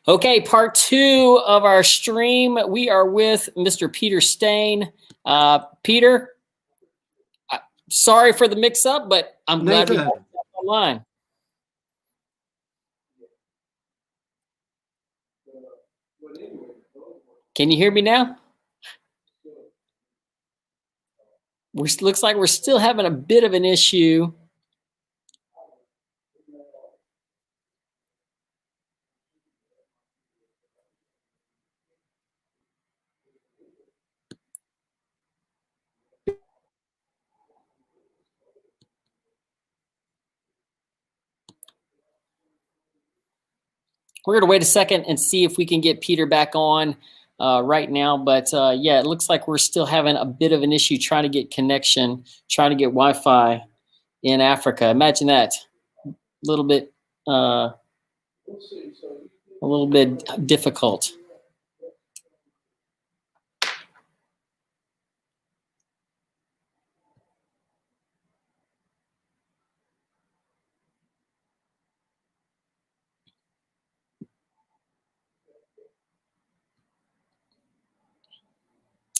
Okay, part two of our stream. We are with Mr. Peter Steyn. Peter, sorry for the mix-up, but I'm glad we got you online. Can you hear me now? Looks like we're still having a bit of an issue. We're going to wait a second and see if we can get Peter back on right now. But yeah, it looks like we're still having a bit of an issue trying to get connection, trying to get Wi-Fi in Africa. Imagine that. A little bit difficult.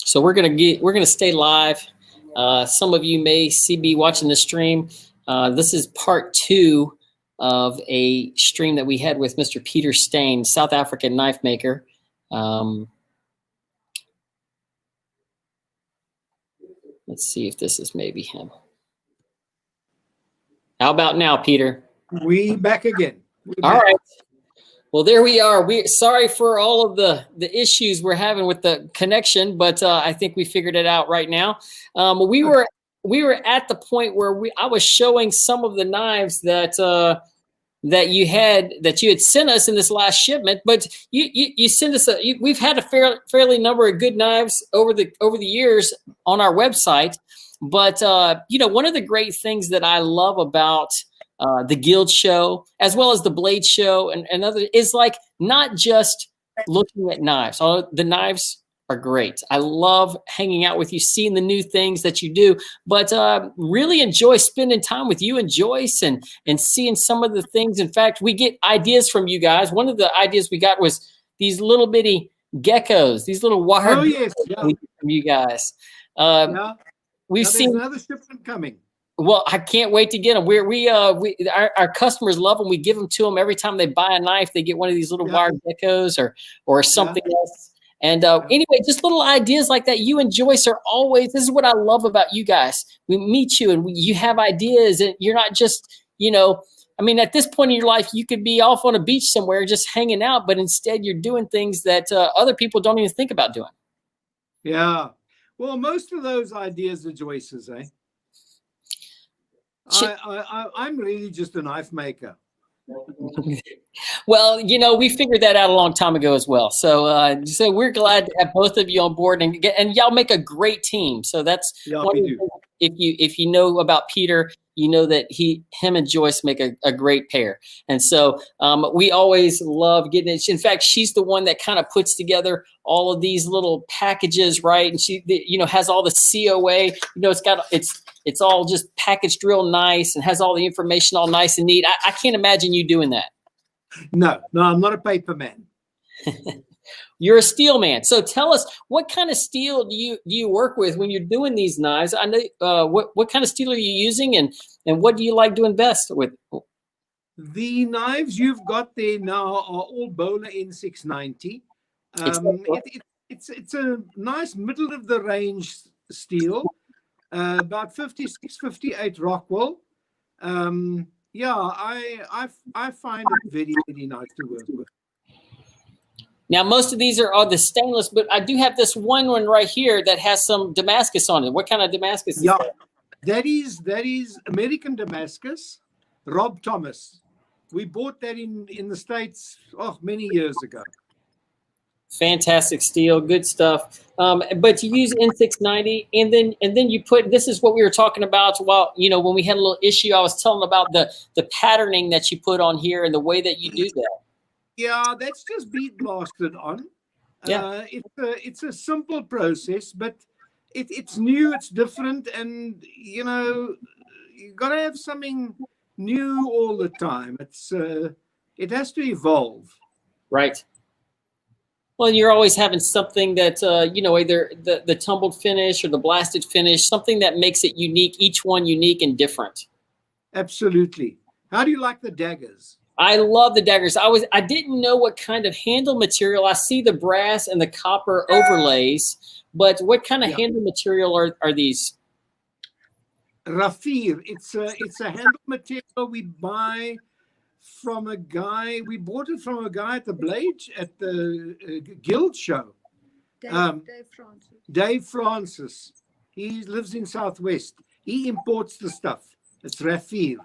So we're gonna stay live. Some of you may be watching the stream. This is part two of a stream that we had with Mr. Peter Steyn, South African knife maker. Let's see if this is maybe him. How about now, Peter? We back again. All right. Well, there we are. Sorry for all of the issues we're having with the connection, but I think we figured it out right now. We were at the point where I was showing some of the knives that you had sent us in this last shipment, but you sent us we've had a fairly number of good knives over the years on our website, but one of the great things that I love about the Guild show, as well as the Blade show and other, is like not just looking at knives. All the knives are great. I love hanging out with you, seeing the new things that you do, but really enjoy spending time with you and Joyce and seeing some of the things. In fact, we get ideas from you guys. One of the ideas we got was these little bitty geckos, these little wire from you guys. We've seen another shipment coming. Well, I can't wait to get them. Our customers love them. We give them to them every time they buy a knife. They get one of these little wire geckos or something else. And anyway, just little ideas like that. You and Joyce are always. This is what I love about you guys. We meet you and you have ideas, and you're not just I mean, at this point in your life, you could be off on a beach somewhere just hanging out, but instead you're doing things that other people don't even think about doing. Yeah. Well, most of those ideas are Joyce's, eh? I'm really just a knife maker. Well, we figured that out a long time ago as well. So, so we're glad to have both of you on board, and y'all make a great team. So that's if you know about Peter, you know that him and Joyce make a great pair. And so we always love getting it. In fact, she's the one that kind of puts together all of these little packages, right? And she, has all the COA. It's all just packaged real nice and has all the information all nice and neat. I can't imagine you doing that. No, I'm not a paper man. You're a steel man. So tell us, what kind of steel do you work with when you're doing these knives? I know what kind of steel are you using, and what do you like doing best with? The knives you've got there now are all Bowler N690. It's a nice middle of the range steel, about 56, 58 Rockwell. Yeah, I find it very, very nice to work with. Now, most of these are the stainless, but I do have this one right here that has some Damascus on it. What kind of Damascus is that? That is American Damascus, Rob Thomas. We bought that in the States many years ago. Fantastic steel, good stuff. But you use N690, and then you put. This is what we were talking about. While when we had a little issue, I was telling about the patterning that you put on here and the way that you do that. Yeah, that's just bead blasted on. Yeah, it's a simple process, but it's new, it's different, and you got to have something new all the time. It has to evolve. Right. Well, you're always having something that, either the tumbled finish or the blasted finish, something that makes it unique, each one unique and different. Absolutely. How do you like the daggers? I love the daggers. I didn't know what kind of handle material. I see the brass and the copper overlays, but what kind of handle material are these? Raffir. It's a handle material we buy from a guy. We bought it from a guy at the Blade at the Guild show. Dave Francis. Dave Francis. He lives in Southwest. He imports the stuff. It's Raffir.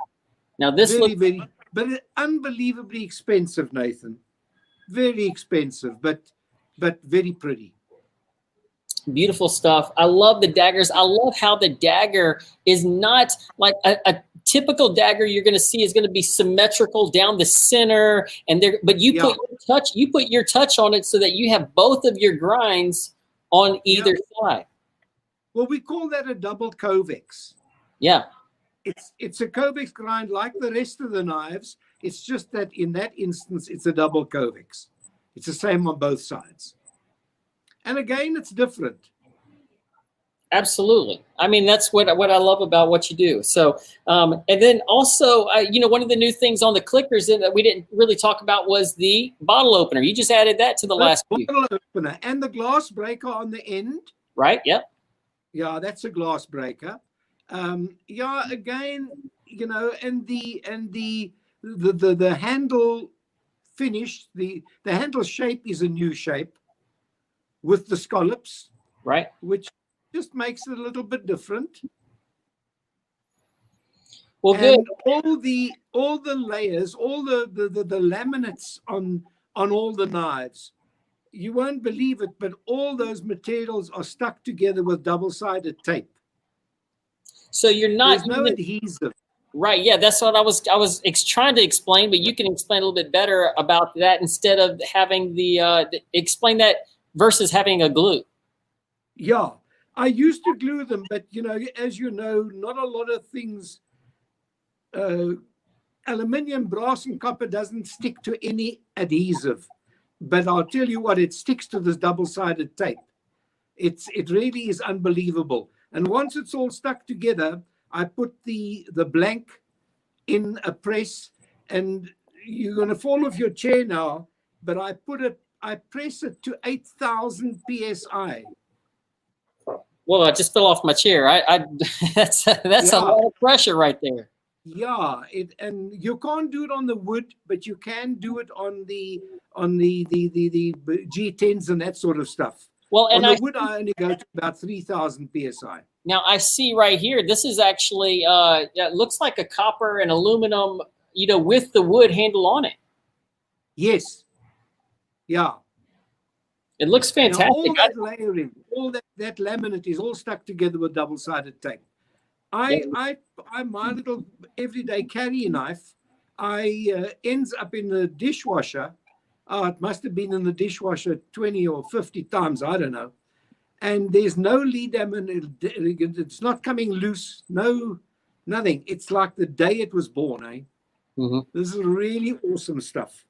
Now this but unbelievably expensive, Nathan. Very expensive, but very pretty. Beautiful stuff. I love the daggers. I love how the dagger is not like a typical dagger you're going to see is going to be symmetrical down the center, but you put your touch on it so that you have both of your grinds on either side. Well, we call that a double Covex. Yeah. It's a Covex grind like the rest of the knives. It's just that in that instance, it's a double Covex. It's the same on both sides. And again, it's different. Absolutely. I mean, that's what I love about what you do. So, and then also, one of the new things on the clickers that we didn't really talk about was the bottle opener. You just added that to the last few. Bottle opener and the glass breaker on the end. Right. Yep. Yeah, that's a glass breaker. Again, and the handle finish, the handle shape is a new shape with the scallops, right, which just makes it a little bit different. Well, and good. all the layers, all the laminates on all the knives, you won't believe it, but all those materials are stuck together with double-sided tape. So you're not There's no adhesive. Right. Yeah, that's what I was trying to explain, but you can explain a little bit better about that instead of having explain that versus having a glue. Yeah, I used to glue them, but as you know, not a lot of things. Aluminium, brass, and copper doesn't stick to any adhesive, but I'll tell you what, it sticks to this double-sided tape. It really is unbelievable. And once it's all stuck together, I put the blank in a press, and you're going to fall off your chair now, but I press it to 8,000 PSI. Well, I just fell off my chair. That's a lot of pressure right there. Yeah, and you can't do it on the wood, but you can do it on the G10s and that sort of stuff. Well, and on the wood, I only go to about 3,000 PSI. Now I see right here, this is actually, it looks like a copper and aluminum, with the wood handle on it. Yes. Yeah. It looks fantastic. Now, all that layering, all that laminate is all stuck together with double-sided tape. My little everyday carry knife, ends up in the dishwasher. It must have been in the dishwasher 20 or 50 times, I don't know. And there's no lead it's not coming loose, nothing. It's like the day it was born, eh? Mm-hmm. This is really awesome stuff.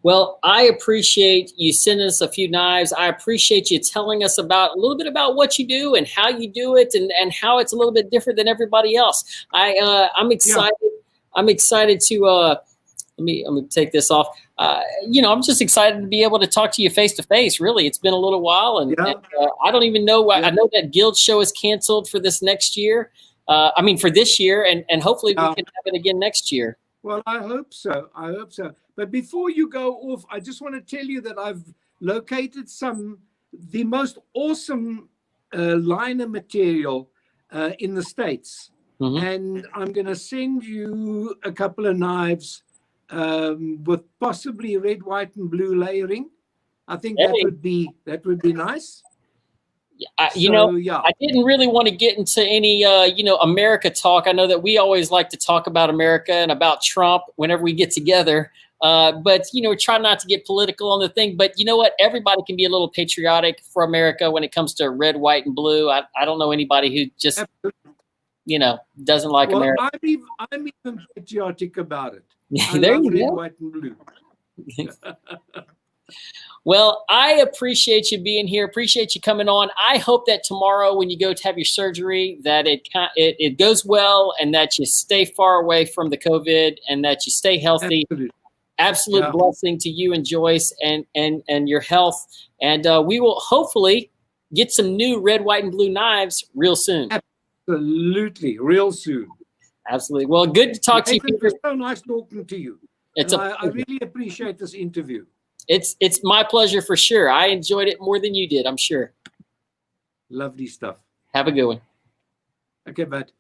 Well, I appreciate you sending us a few knives. I appreciate you telling us a little bit about what you do and how you do it and how it's a little bit different than everybody else. I'm excited. Yeah. I'm excited to let me take this off. I'm just excited to be able to talk to you face to face. Really, it's been a little while, and I don't even know. I know that Guild show is canceled for this next year. For this year, and hopefully we can have it again next year. Well, I hope so. But before you go off, I just want to tell you that I've located the most awesome liner material in the States. Mm-hmm. And I'm going to send you a couple of knives with possibly red, white, and blue layering. I think that would be nice. I didn't really want to get into any, America talk. I know that we always like to talk about America and about Trump whenever we get together. But try not to get political on the thing. But you know what? Everybody can be a little patriotic for America when it comes to red, white, and blue. I don't know anybody who just, doesn't like America. I'm even patriotic about it. There you red, go. white, and blue. Well, I appreciate you being here. Appreciate you coming on. I hope that tomorrow when you go to have your surgery that it goes well and that you stay far away from the COVID and that you stay healthy. Absolutely. Absolute blessing to you and Joyce and your health. And we will hopefully get some new red, white, and blue knives real soon. Absolutely. Real soon. Absolutely. Well, good to talk to you. It was so nice talking to you. I really appreciate this interview. It's my pleasure for sure. I enjoyed it more than you did, I'm sure. Lovely stuff. Have a good one. Okay, bud.